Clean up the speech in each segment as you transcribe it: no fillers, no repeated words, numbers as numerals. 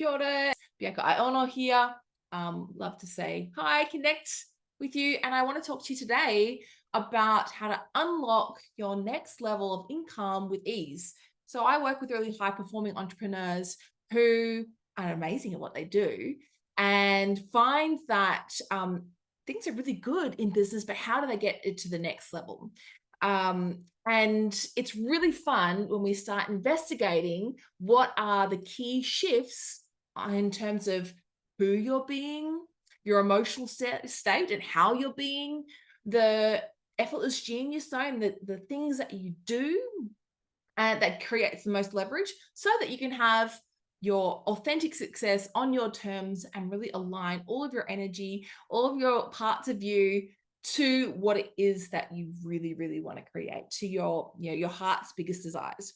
Kia ora, Bianca Iono here. Love to say hi, connect with you. And I want to talk to you today about how to unlock your next level of income with ease. So I work with really high performing entrepreneurs who are amazing at what they do and find that things are really good in business, but how do they get it to the next level? And it's really fun when we start investigating what are the key shifts in terms of who you're being, your emotional state, and how you're being, the effortless genius zone, the things that you do and that creates the most leverage so that you can have your authentic success on your terms and really align all of your energy, all of your parts of you to what it is that you really, really want to create, to your heart's biggest desires.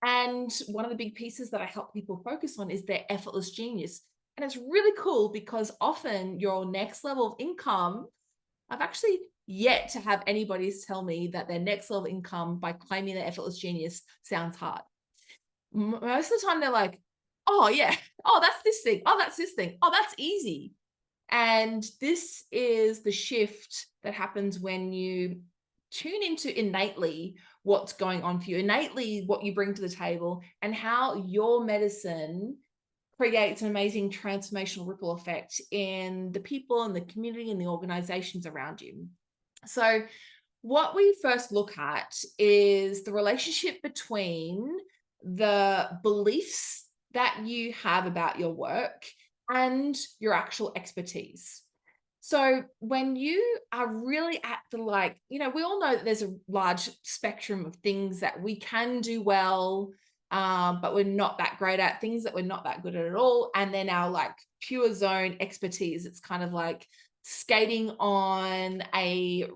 And one of the big pieces that I help people focus on is their effortless genius. And it's really cool because often your next level of income, I've actually yet to have anybody tell me that their next level of income by claiming their effortless genius sounds hard. Most of the time they're like, oh yeah, oh that's this thing, oh that's this thing, oh that's easy. And this is the shift that happens when you tune into innately what's going on for you, innately what you bring to the table, and how your medicine creates an amazing transformational ripple effect in the people and the community and the organizations around you. So, what we first look at is the relationship between the beliefs that you have about your work and your actual expertise. So when you are really at the we all know that there's a large spectrum of things that we can do well, but we're not that great at, things that we're not that good at all. And then our pure zone expertise, it's kind of like skating on a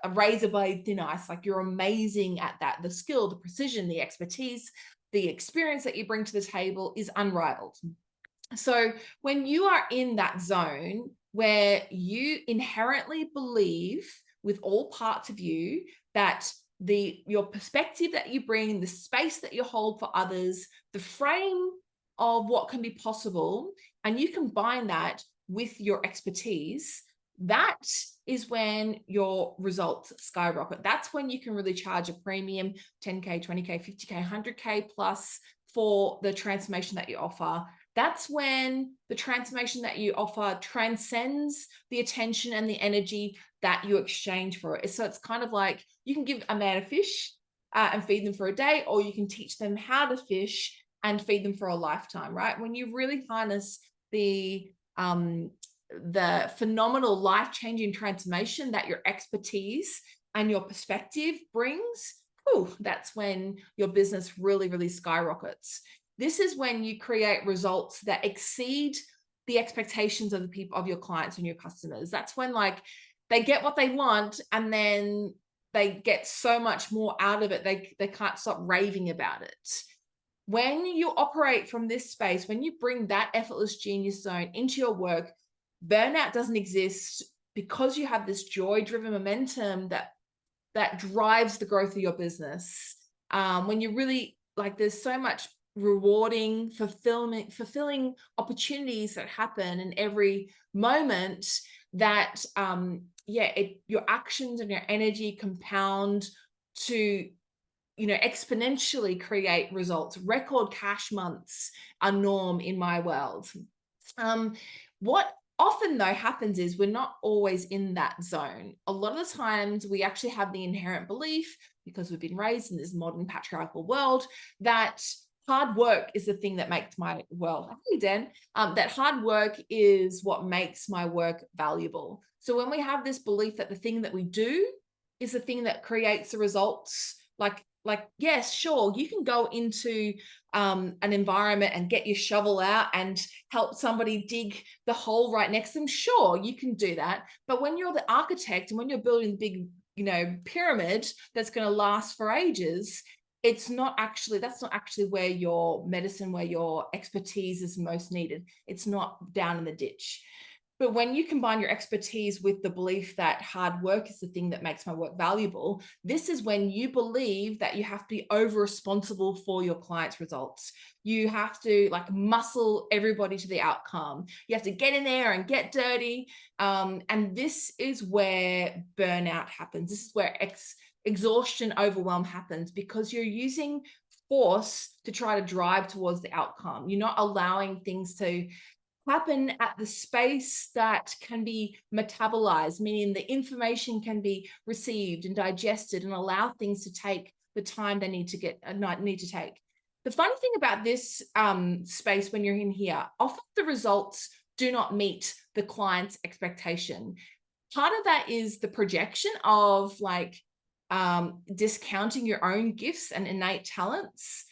razor blade thin ice. Like you're amazing at that. The skill, the precision, the expertise, the experience that you bring to the table is unrivaled. So when you are in that zone where you inherently believe with all parts of you that your perspective that you bring, the space that you hold for others, the frame of what can be possible, and you combine that with your expertise, that is when your results skyrocket. That's when you can really charge a premium 10K, 20K, 50K, 100K plus for the transformation that you offer. That's when the transformation that you offer transcends the attention and the energy that you exchange for it. So it's kind of like you can give a man a fish and feed them for a day, or you can teach them how to fish and feed them for a lifetime, right? When you really harness the phenomenal life-changing transformation that your expertise and your perspective brings, that's when your business really, really skyrockets. This is when you create results that exceed the expectations of the people, of your clients and your customers. That's when they get what they want, and then they get so much more out of it. They can't stop raving about it. When you operate from this space, when you bring that effortless genius zone into your work, burnout doesn't exist because you have this joy-driven momentum that drives the growth of your business. When you really there's so much rewarding, fulfilling opportunities that happen in every moment that your actions and your energy compound to exponentially create results. Record cash months are norm in my world. What often though happens is we're not always in that zone. A lot of the times we actually have the inherent belief, because we've been raised in this modern patriarchal world, that hard work is the thing that makes my world. Hey, Dan, that hard work is what makes my work valuable. So when we have this belief that the thing that we do is the thing that creates the results, yes, sure, you can go into an environment and get your shovel out and help somebody dig the hole right next to them. Sure, you can do that. But when you're the architect and when you're building the big pyramid that's going to last for ages, that's not actually where your medicine, where your expertise is most needed. It's not down in the ditch. But when you combine your expertise with the belief that hard work is the thing that makes my work valuable, this is when you believe that you have to be over responsible for your clients' results. You have to like muscle everybody to the outcome. You have to get in there and get dirty. And this is where burnout happens. This is where exhaustion, overwhelm happens, because you're using force to try to drive towards the outcome. You're not allowing things to happen at the space that can be metabolized, meaning the information can be received and digested and allow things to take the time they need to take. The funny thing about this space when you're in here, often the results do not meet the client's expectation. Part of that is the projection of like discounting your own gifts and innate talents.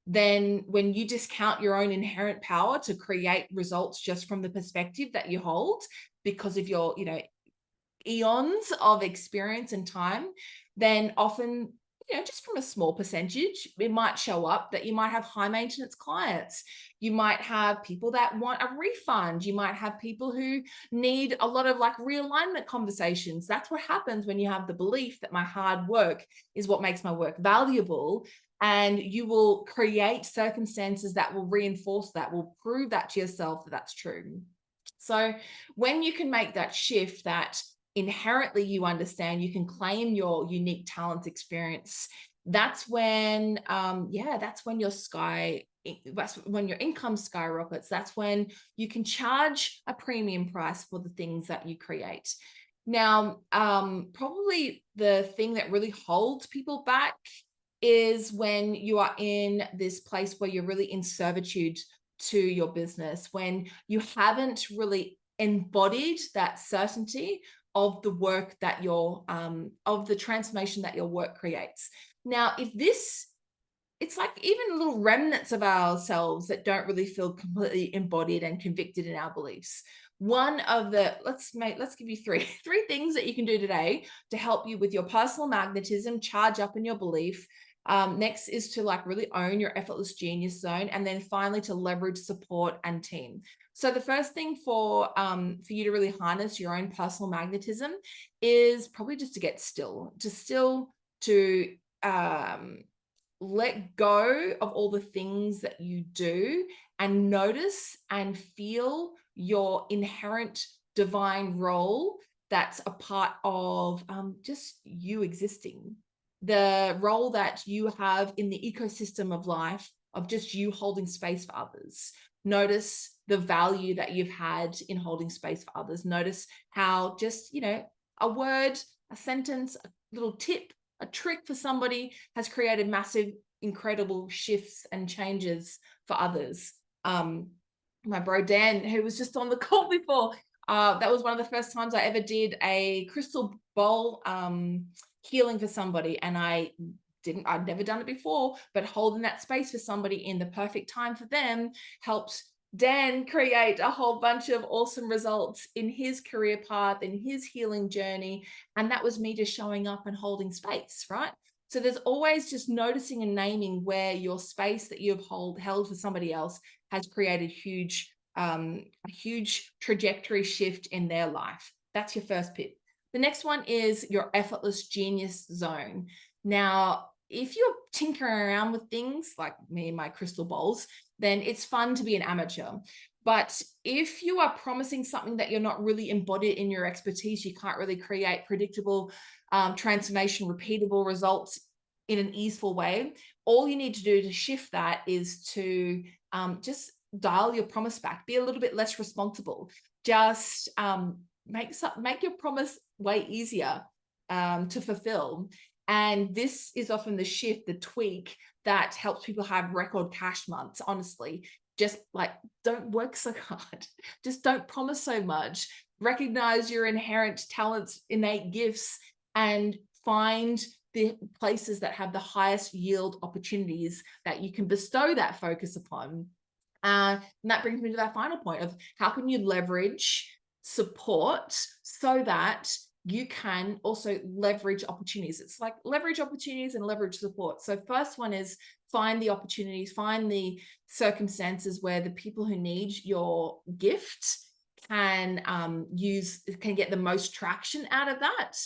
Then when you discount your own inherent power to create results just from the perspective that you hold because of your, eons of experience and time, then often, just from a small percentage, it might show up that you might have high maintenance clients. You might have people that want a refund. You might have people who need a lot of like realignment conversations. That's what happens when you have the belief that my hard work is what makes my work valuable. And you will create circumstances that will reinforce that, will prove that to yourself that that's true. So when you can make that shift, that inherently you understand, you can claim your unique talents experience, that's when that's when that's when your income skyrockets. That's when you can charge a premium price for the things that you create. Now, probably the thing that really holds people back is when you are in this place where you're really in servitude to your business, when you haven't really embodied that certainty of the work that of the transformation that your work creates. Now, it's like even little remnants of ourselves that don't really feel completely embodied and convicted in our beliefs. One of the, let's give you three things that you can do today to help you with your personal magnetism, charge up in your belief. Next is to like really own your effortless genius zone, and then finally to leverage support and team. So the first thing for you to really harness your own personal magnetism is probably just to get still, to let go of all the things that you do and notice and feel your inherent divine role that's a part of just you existing, the role that you have in the ecosystem of life, of just you holding space for others. Notice the value that you've had in holding space for others. Notice how just, a word, a sentence, a little tip, a trick for somebody has created massive, incredible shifts and changes for others. My bro Dan, who was just on the call before, that was one of the first times I ever did a crystal bowl healing for somebody, and I'd never done it before, but holding that space for somebody in the perfect time for them helped Dan create a whole bunch of awesome results in his career path, in his healing journey. And that was me just showing up and holding space, right? So there's always just noticing and naming where your space that you've held for somebody else has created a huge trajectory shift in their life. That's your first tip. The next one is your effortless genius zone. Now, if you're tinkering around with things like me and my crystal bowls, then it's fun to be an amateur. But if you are promising something that you're not really embodied in your expertise, you can't really create predictable transformation, repeatable results in an easeful way, all you need to do to shift that is to just dial your promise back, be a little bit less responsible. Just make your promise way easier to fulfill. And this is often the shift, the tweak that helps people have record cash months, honestly. Just like, don't work so hard. Just don't promise so much. Recognize your inherent talents, innate gifts, and find the places that have the highest yield opportunities that you can bestow that focus upon. And that brings me to that final point of how can you leverage support so that you can also leverage opportunities. It's like leverage opportunities and leverage support. So first one is find the opportunities, find the circumstances where the people who need your gift can get the most traction out of that?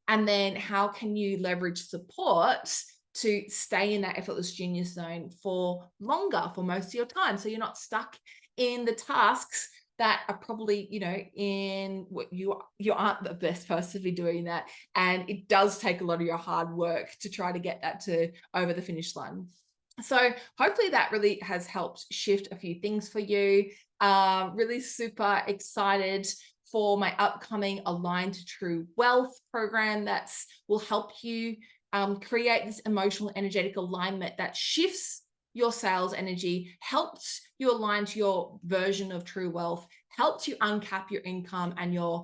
And then how can you leverage support to stay in that effortless genius zone for longer, for most of your time, so you're not stuck in the tasks that are probably, in what you aren't the best person to be doing that, and it does take a lot of your hard work to try to get that to over the finish line. So hopefully that really has helped shift a few things for you. Really super excited for my upcoming Align to True Wealth program that will help you create this emotional, energetic alignment that shifts your sales energy, helps you align to your version of true wealth, helps you uncap your income and your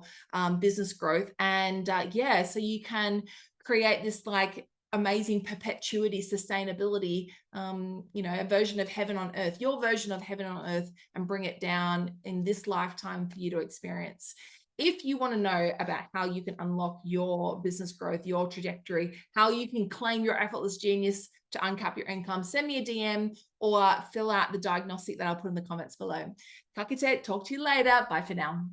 business growth. And yeah, so you can create this like amazing perpetuity, sustainability, a version of heaven on earth, your version of heaven on earth, and bring it down in this lifetime for you to experience. If you want to know about how you can unlock your business growth, your trajectory, how you can claim your effortless genius to uncap your income, send me a DM or fill out the diagnostic that I'll put in the comments below. Ka kite, talk to you later. Bye for now.